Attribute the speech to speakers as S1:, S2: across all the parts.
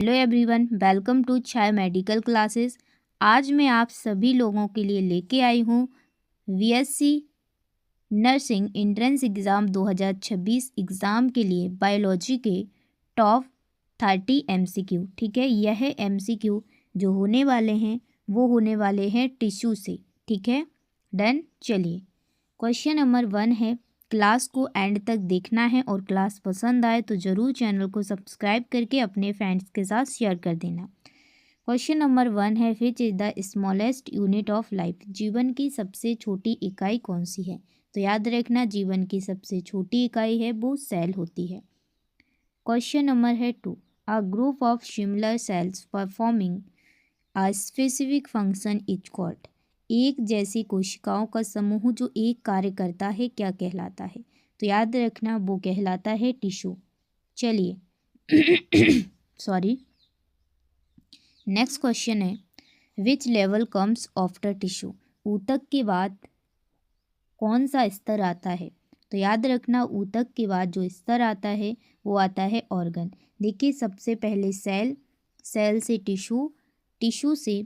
S1: Hello everyone, welcome to Chhaya medical classes. आज मैं आप सभी लोगों के लिए लेके आई हूँ BSc nursing entrance exam 2026 exam के लिए बायोलॉजी के टॉप 30 एमसीक्यू। ठीक है, यह एमसीक्यू जो होने वाले हैं वो होने वाले हैं टिश्यू से। ठीक है, डन। चलिए, क्वेश्चन नंबर 1 है, क्लास को एंड तक देखना है और क्लास पसंद आए तो ज़रूर चैनल को सब्सक्राइब करके अपने फ्रेंड्स के साथ शेयर कर देना। क्वेश्चन नंबर 1 है, which is the smallest unit of life. जीवन की सबसे छोटी इकाई कौन सी है? तो याद रखना, जीवन की सबसे छोटी इकाई है वो सेल होती है। क्वेश्चन नंबर है 2, a group of similar sales performing a specific function is called. एक जैसी कोशिकाओं का समूह जो एक कार्य करता है क्या कहलाता है? तो याद रखना, वो कहलाता है टिश्यू। चलिए सॉरी, नेक्स्ट क्वेश्चन है, which level comes after tissue. ऊतक के बाद कौन सा स्तर आता है? तो याद रखना, ऊतक के बाद जो स्तर आता है वो आता है ऑर्गन। देखिए, सबसे पहले सेल, सेल से टिश्यू, टिश्यू से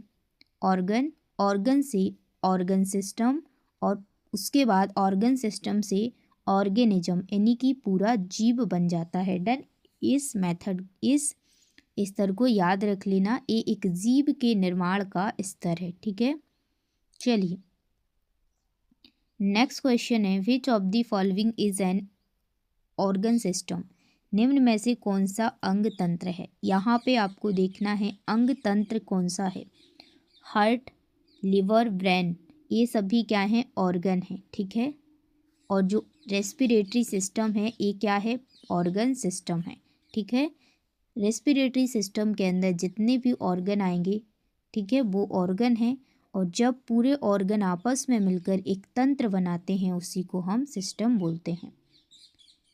S1: ऑर्गन, ऑर्गन से ऑर्गन सिस्टम, और उसके बाद ऑर्गन सिस्टम से ऑर्गेनिज्म, यानी कि पूरा जीव बन जाता है। डन। इस स्तर को याद रख लेना, ये एक जीव के निर्माण का स्तर है। ठीक है, चलिए नेक्स्ट क्वेश्चन है, which of the following is an organ system. निम्न में से कौन सा अंग तंत्र है? यहाँ पे आपको देखना है अंग तंत्र कौन सा है। हार्ट, लिवर, ब्रेन, ये सभी क्या हैं? ऑर्गन है। ठीक है, और जो रेस्पिरेटरी सिस्टम है ये क्या है? ऑर्गन सिस्टम है। ठीक है, रेस्पिरेटरी सिस्टम के अंदर जितने भी ऑर्गन आएंगे, ठीक है, वो ऑर्गन है, और जब पूरे ऑर्गन आपस में मिलकर एक तंत्र बनाते हैं उसी को हम सिस्टम बोलते हैं।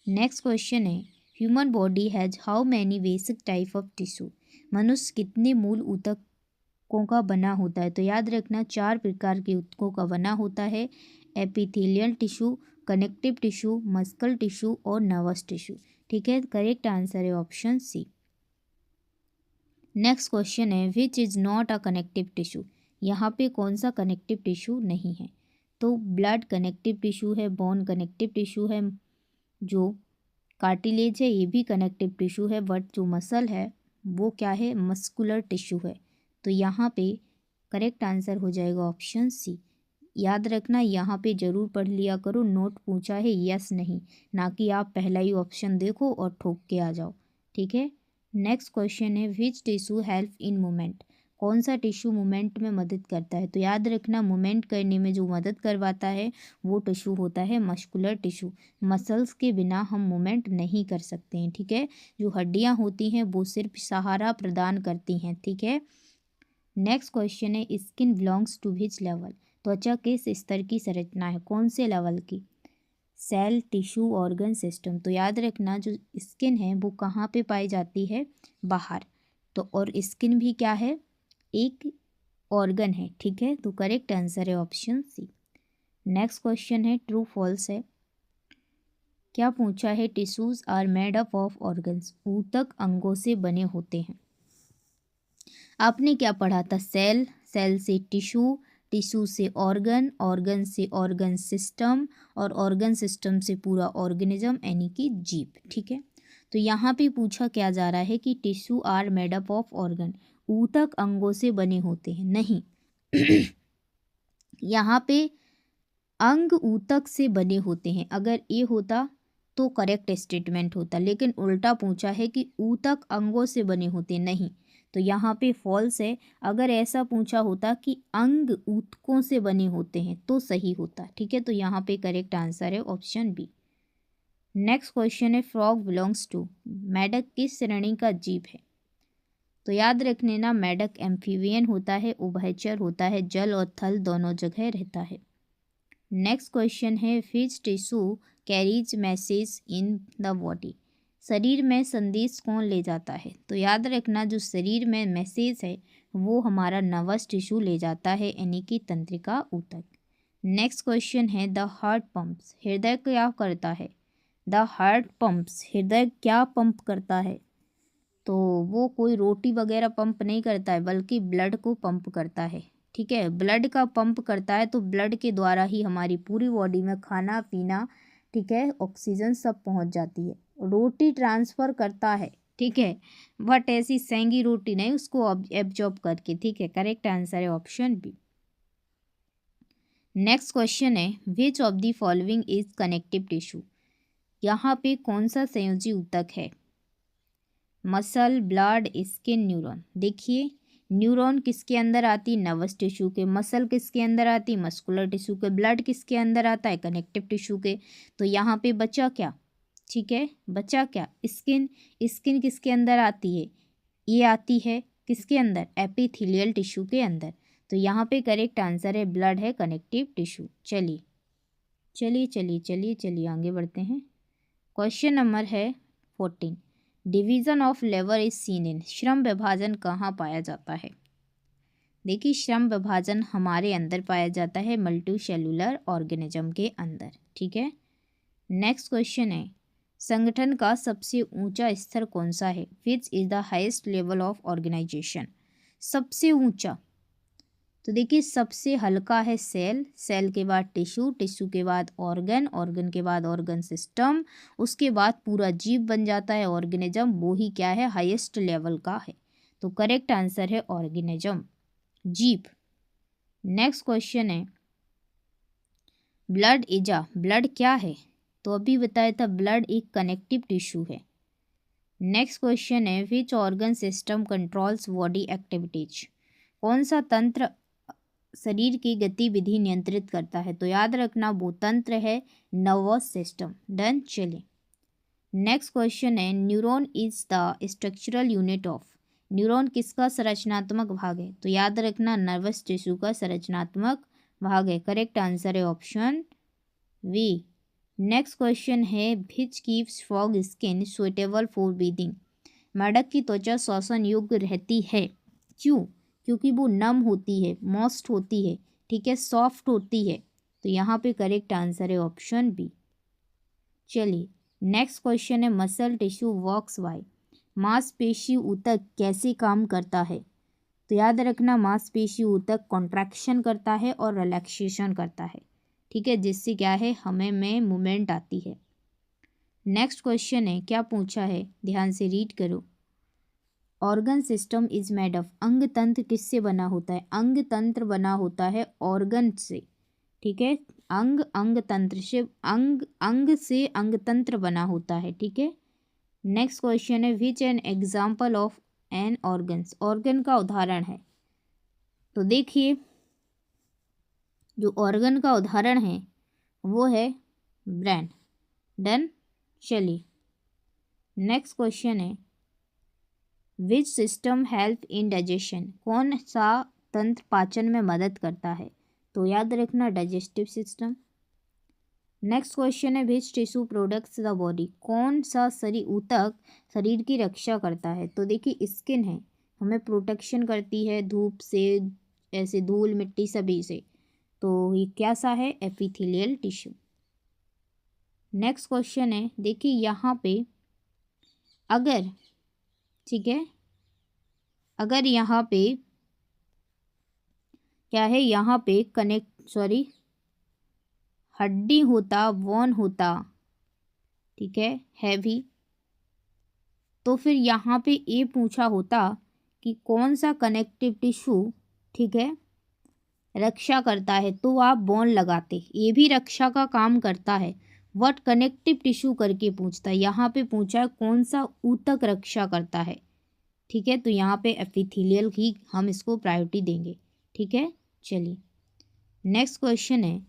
S1: नेक्स्ट क्वेश्चन है, human body has how many basic type of tissue. मनुष्य कितने मूल ऊतकों का बना होता है? तो याद रखना, 4 प्रकार के ऊतकों का बना होता है। Epithelial tissue, connective tissue, muscle tissue और नर्वस टिश्यू। ठीक है, करेक्ट आंसर है ऑप्शन सी। नेक्स्ट क्वेश्चन है, which is not a connective tissue. यहाँ पे कौन सा कनेक्टिव टिश्यू नहीं है? तो ब्लड कनेक्टिव टिश्यू है, बोन कनेक्टिव टिश्यू है, जो कार्टिलेज है ये भी कनेक्टिव टिश्यू है, बट जो मसल है वो क्या है? मस्कुलर टिश्यू है। तो यहाँ पे करेक्ट आंसर हो जाएगा ऑप्शन सी। याद रखना, यहाँ पे ज़रूर पढ़ लिया करो, नोट पूछा है यस नहीं, ना कि आप पहला ही ऑप्शन देखो और ठोक के आ जाओ। ठीक है, नेक्स्ट क्वेश्चन है, which tissue help in movement. कौन सा टिश्यू मूवमेंट में मदद करता है? तो याद रखना, मूवमेंट करने में जो मदद करवाता है वो टिश्यू होता है मस्कुलर टिश्यू। मसल्स के बिना हम मूवमेंट नहीं कर सकते हैं। ठीक है, जो हड्डियाँ होती हैं वो सिर्फ सहारा प्रदान करती हैं। ठीक है, नेक्स्ट क्वेश्चन है, skin belongs to which level. त्वचा किस स्तर की संरचना है? कौन से लेवल की? Cell, tissue, organ, system. तो याद रखना, जो स्किन है वो कहाँ पे पाई जाती है? बाहर। तो और स्किन भी क्या है? एक ऑर्गन है। ठीक है, तो करेक्ट आंसर है ऑप्शन सी। नेक्स्ट क्वेश्चन है, ट्रू फॉल्स है। क्या पूछा है? Tissues are made up of organs. ऊतक अंगों से बने होते हैं। आपने क्या पढ़ा था? सेल, सेल से टिश्यू, टिश्यू से ऑर्गन, ऑर्गन से ऑर्गन सिस्टम, और ऑर्गन सिस्टम से पूरा ऑर्गेनिज्म, यानी कि जीव। ठीक है, तो यहाँ पे पूछा क्या जा रहा है कि tissue are made up of organ, ऊतक अंगों से बने होते हैं। नहीं यहाँ पे अंग ऊतक से बने होते हैं, अगर ये होता तो करेक्ट स्टेटमेंट होता, लेकिन उल्टा पूछा है कि ऊतक अंगों से बने होते नहीं, तो यहाँ पे फॉल्स है। अगर ऐसा पूछा होता कि अंग ऊतकों से बने होते हैं तो सही होता। ठीक है, तो यहाँ पे करेक्ट आंसर है ऑप्शन बी। नेक्स्ट क्वेश्चन है, फ्रॉग बिलोंग्स टू। मेढक किस श्रेणी का जीव है? तो याद रखने ना, मेढक एम्फीबियन होता है, उभयचर होता है, जल और थल दोनों जगह रहता है। नेक्स्ट क्वेश्चन है, which tissue carries message in the body. शरीर में संदेश कौन ले जाता है? तो याद रखना, जो शरीर में मैसेज है वो हमारा नर्वस टिश्यू ले जाता है, यानी कि तंत्रिका ऊतक। नेक्स्ट क्वेश्चन है, द हार्ट पंप्स। हृदय क्या करता है? द हार्ट पंप्स, हृदय क्या पंप करता है? तो वो कोई रोटी वगैरह पंप नहीं करता है, बल्कि ब्लड को पंप करता है। ठीक है, ब्लड का पंप करता है, तो ब्लड के द्वारा ही हमारी पूरी बॉडी में खाना पीना, ठीक है, ऑक्सीजन सब पहुंच जाती है। रोटी ट्रांसफ़र करता है, ठीक है, बट ऐसी सेंगी रोटी नहीं, उसको एब्जॉर्ब करके। ठीक है, करेक्ट आंसर है ऑप्शन बी। नेक्स्ट क्वेश्चन है, which of the following is connective tissue. यहाँ पे कौन सा संयोजी ऊतक है? Muscle, blood, skin, neuron. देखिए, न्यूरॉन किसके अंदर आती? नर्वस टिश्यू के। मसल किसके अंदर आती? मस्कुलर टिश्यू के। ब्लड किसके अंदर आता है? कनेक्टिव टिश्यू के। तो यहाँ पे बचा क्या? ठीक है, बचा क्या? स्किन। स्किन किसके अंदर आती है? ये आती है किसके अंदर? एपिथेलियल टिश्यू के अंदर। तो यहाँ पे करेक्ट आंसर है ब्लड है कनेक्टिव टिश्यू। चलिए चलिए चलिए चलिए चलिए आगे बढ़ते हैं। क्वेश्चन नंबर है 14। Division of labour is seen in. श्रम विभाजन कहाँ पाया जाता है? देखिए, श्रम विभाजन हमारे अंदर पाया जाता है मल्टी सेलुलर ऑर्गेनिज्म के अंदर। ठीक है, नेक्स्ट क्वेश्चन है, संगठन का सबसे ऊंचा स्तर कौन सा है? Which is the highest level of organisation. सबसे ऊंचा, तो देखिए, सबसे हल्का है सेल, सेल के बाद टिश्यू, टिश्यू के बाद ऑर्गन, ऑर्गन के बाद ऑर्गन सिस्टम, उसके बाद पूरा जीव बन जाता है ऑर्गेनिज्म। वो ही क्या है? हाईएस्ट लेवल का है। तो करेक्ट आंसर है ऑर्गेनिज्म, जीव। नेक्स्ट क्वेश्चन है, ब्लड इजा। ब्लड क्या है? तो अभी बताया था, ब्लड एक कनेक्टिव टिश्यू है। नेक्स्ट क्वेश्चन है, which organ system controls body activities. कौन सा तंत्र शरीर की गतिविधि नियंत्रित करता है? तो याद रखना, वो तंत्र है नर्वस सिस्टम। डन। चलिए, नेक्स्ट क्वेश्चन है, neuron is the structural unit of. Neuron किसका संरचनात्मक भाग है? तो याद रखना, नर्वस टिश्यू का संरचनात्मक भाग है। करेक्ट आंसर है ऑप्शन वी। नेक्स्ट क्वेश्चन है, which keeps frog skin suitable for breathing. मेढक की त्वचा श्वसन योग्य रहती है, क्यों? क्योंकि वो नम होती है, मॉइस्ट होती है, ठीक है, सॉफ्ट होती है। तो यहाँ पे करेक्ट आंसर है ऑप्शन बी। चलिए, नेक्स्ट क्वेश्चन है, मसल टिश्यू वर्क्स बाय। मांसपेशी ऊतक कैसे काम करता है? तो याद रखना, मांसपेशी ऊतक कॉन्ट्रैक्शन करता है और रिलैक्सेशन करता है। ठीक है, जिससे क्या है, हमें में मूवमेंट आती है। नेक्स्ट क्वेश्चन है, क्या पूछा है, ध्यान से रीड करो। Organ system is made of. अंग तंत्र किससे बना होता है? अंग तंत्र बना होता है ऑर्गन से। ठीक है, अंग तंत्र से, अंग से अंग तंत्र बना होता है। ठीक है, नेक्स्ट क्वेश्चन है, which an example of an organs. Organ का उदाहरण है। तो देखिए, जो ऑर्गन का उदाहरण है वो है ब्रेन। डन। चलिए, नेक्स्ट क्वेश्चन है, which system help in digestion. कौन सा तंत्र पाचन में मदद करता है? तो याद रखना, डाइजेस्टिव सिस्टम। नेक्स्ट क्वेश्चन है, which tissue products the body. कौन सा शरीर ऊतक शरीर की रक्षा करता है? तो देखिए, स्किन है, हमें प्रोटेक्शन करती है धूप से, ऐसे धूल मिट्टी सभी से। तो ये क्या सा है? Epithelial tissue. नेक्स्ट क्वेश्चन है, देखिए यहाँ पे अगर, ठीक है, अगर यहाँ पे क्या है, यहाँ पे हड्डी होता, बोन होता, ठीक है, हैवी, तो फिर यहाँ पे ये पूछा होता कि कौन सा कनेक्टिव टिश्यू, ठीक है, रक्षा करता है, तो आप बोन लगाते। ये भी रक्षा का काम करता है, व्हाट कनेक्टिव टिश्यू करके पूछता है। यहाँ पे पूछा है कौन सा ऊतक रक्षा करता है। ठीक है, तो यहाँ पे एपिथेलियल ही हम इसको प्रायोरिटी देंगे। ठीक है, चलिए, नेक्स्ट क्वेश्चन है,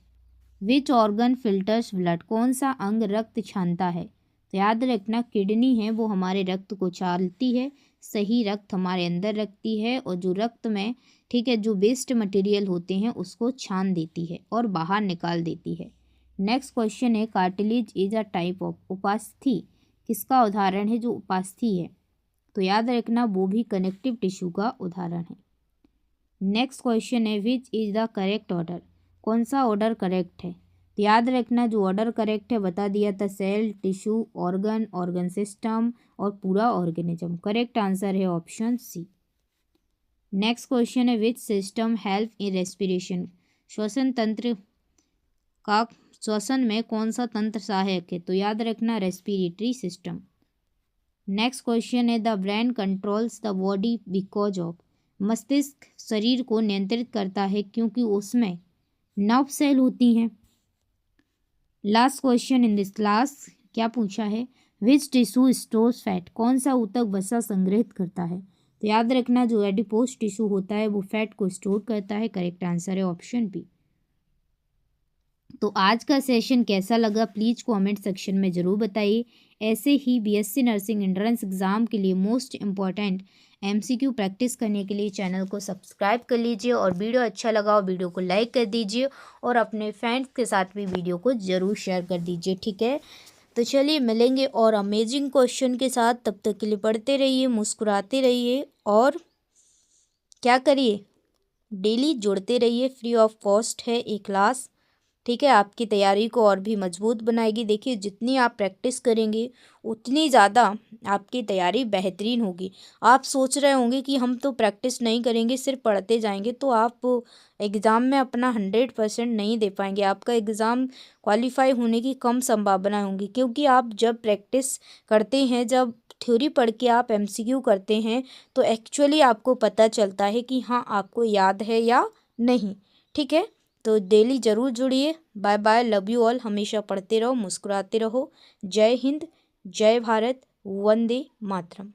S1: विच ऑर्गन फिल्टर्स ब्लड। कौन सा अंग रक्त छानता है? तो याद रखना, किडनी है, वो हमारे रक्त को छानती है, सही रक्त हमारे अंदर रखती है, और जो रक्त में, ठीक है, जो वेस्ट मटेरियल होते हैं उसको छान देती है और बाहर निकाल देती है। नेक्स्ट क्वेश्चन है, cartilage is a type of. उपास्थि किसका उदाहरण है? जो उपास्थि है, तो याद रखना, वो भी कनेक्टिव टिश्यू का उदाहरण है। नेक्स्ट क्वेश्चन है, which is the correct order. कौन सा ऑर्डर करेक्ट है? तो याद रखना जो ऑर्डर करेक्ट है बता दिया था, cell, tissue, organ, organ system और पूरा ऑर्गेनिज्म। करेक्ट आंसर है ऑप्शन सी। नेक्स्ट क्वेश्चन है which system help in respiration. श्वसन तंत्र का श्वसन में कौन सा तंत्र सहायक है? तो याद रखना रेस्पिरेटरी सिस्टम। नेक्स्ट क्वेश्चन है the brain controls the body because of. मस्तिष्क शरीर को नियंत्रित करता है क्योंकि उसमें नर्व सेल होती हैं। Last question in this class क्या पूछा है, विच टिश्यू स्टोर्स फैट। कौन सा ऊतक वसा संग्रहित करता है? तो याद रखना जो एडिपोज टिश्यू होता है वो फैट को स्टोर करता है। करेक्ट आंसर है ऑप्शन बी। तो आज का सेशन कैसा लगा प्लीज़ कमेंट सेक्शन में ज़रूर बताइए। ऐसे ही बीएससी नर्सिंग एंट्रेंस एग्ज़ाम के लिए मोस्ट इम्पॉर्टेंट एमसीक्यू प्रैक्टिस करने के लिए चैनल को सब्सक्राइब कर लीजिए और वीडियो अच्छा लगा और वीडियो को लाइक कर दीजिए और अपने फ्रेंड्स के साथ भी वीडियो को ज़रूर शेयर कर दीजिए, ठीक है। तो चलिए मिलेंगे और अमेजिंग क्वेश्चन के साथ, तब तक के लिए पढ़ते रहिए, मुस्कुराते रहिए और क्या करिए, डेली जुड़ते रहिए। फ्री ऑफ कॉस्ट है ये क्लास, ठीक है। आपकी तैयारी को और भी मजबूत बनाएगी। देखिए जितनी आप प्रैक्टिस करेंगे उतनी ज़्यादा आपकी तैयारी बेहतरीन होगी। आप सोच रहे होंगे कि हम तो प्रैक्टिस नहीं करेंगे, सिर्फ पढ़ते जाएंगे, तो आप एग्ज़ाम में अपना 100% नहीं दे पाएंगे। आपका एग्ज़ाम क्वालिफाई होने की कम संभावना होगी, क्योंकि आप जब प्रैक्टिस करते हैं, जब थ्योरी पढ़ के आप एमसीक्यू करते हैं, तो एक्चुअली आपको पता चलता है कि हाँ आपको याद है या नहीं, ठीक है। तो डेली ज़रूर जुड़िए। Bye bye, love you all. हमेशा पढ़ते रहो, मुस्कुराते रहो। जय हिंद, जय भारत, वंदे मातरम।